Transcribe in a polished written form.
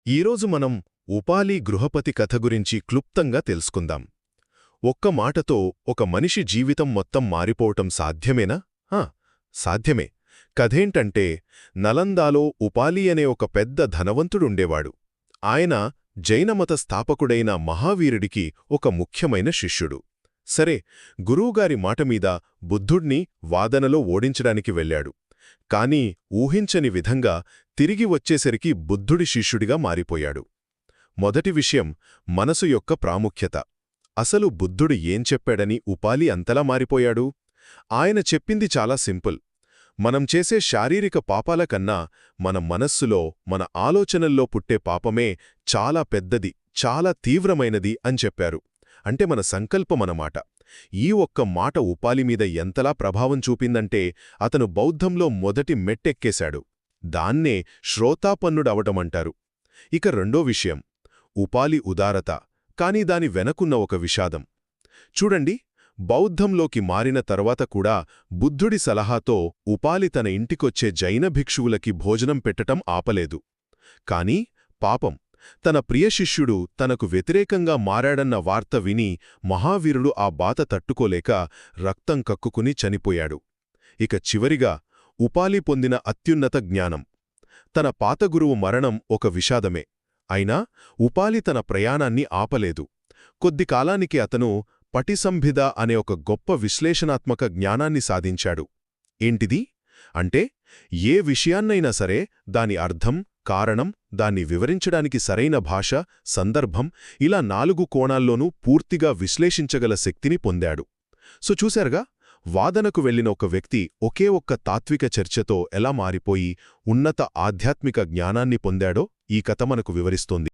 ఈరోజు మనం ఉపాలి గృహపతి కథ గురించి క్లుప్తంగా తెలుసుకుందాం. ఒక్క మాటతో ఒక మనిషి జీవితం మొత్తం మారిపోవటం సాధ్యమేనా? సాధ్యమే. కథేంటంటే, నలందాలో ఉపాలి అనే ఒక పెద్ద ధనవంతుడుండేవాడు. ఆయన జైనమత స్థాపకుడైన మహావీరుడికి ఒక ముఖ్యమైన శిష్యుడు. సరే, గురువుగారి మాటమీద బుద్ధుణ్ణి వాదనలో ఓడించడానికి వెళ్ళాడు. కాని ఊహించని విధంగా తిరిగి వచ్చేసరికి బుద్ధుడి శిష్యుడిగా మారిపోయాడు. మొదటి విషయం, మనసు యొక్క ప్రాముఖ్యత. అసలు బుద్ధుడు ఏం చెప్పాడని ఉపాలి అంతలా మారిపోయాడు? ఆయన చెప్పింది చాలా సింపుల్. మనం చేసే శారీరక పాపాల కన్నా మన మనస్సులో, మన ఆలోచనల్లో పుట్టే పాపమే చాలా పెద్దది, చాలా తీవ్రమైనది అని చెప్పారు. అంటే మన సంకల్పమనమాట. ఈ ఒక్క మాట ఉపాలిమీద ఎంతలా ప్రభావం చూపిందంటే అతను బౌద్ధంలో మొదటి మెట్టెక్కేశాడు. దాన్నే శ్రోతాపన్నుడవటమంటారు. ఇక రెండో విషయం, ఉపాలి ఉదారత, కాని దాని వెనకున్న ఒక విషాదం. చూడండి, బౌద్ధంలోకి మారిన తర్వాత కూడా బుద్ధుడి సలహాతో ఉపాలి తన ఇంటికొచ్చే జైన భిక్షువులకి భోజనం పెట్టటం ఆపలేదు. కాని పాపం, తన ప్రియశిష్యుడు తనకు వ్యతిరేకంగా మారాడన్న వార్త విని మహావీరుడు ఆ బాధ తట్టుకోలేక రక్తం కక్కుకుని చనిపోయాడు. ఇక చివరిగా ఉపాలి పొందిన అత్యున్నత జ్ఞానం. తన పాత గురువు మరణం ఒక విషాదమే. అయినా ఉపాలి తన ప్రయాణాన్ని ఆపలేదు. కొద్ది కాలానికి అతను పటిసంభిద అనే ఒక గొప్ప విశ్లేషణాత్మక జ్ఞానాన్ని సాధించాడు. ఏంటిది? అంటే ఏ విషయాన్నైనా సరే దాని అర్థం, కారణం, దాన్ని వివరించడానికి సరైన భాష, సందర్భం, ఇలా 4 కోణాల్లోనూ పూర్తిగా విశ్లేషించగల శక్తిని పొందాడు. సో చూశారుగా, వాదనకు వెళ్లిన ఒక వ్యక్తి ఒకే ఒక్క తాత్విక చర్చతో ఎలా మారిపోయి ఉన్నత ఆధ్యాత్మిక జ్ఞానాన్ని పొందాడో ఈ కథ మనకు వివరిస్తోంది.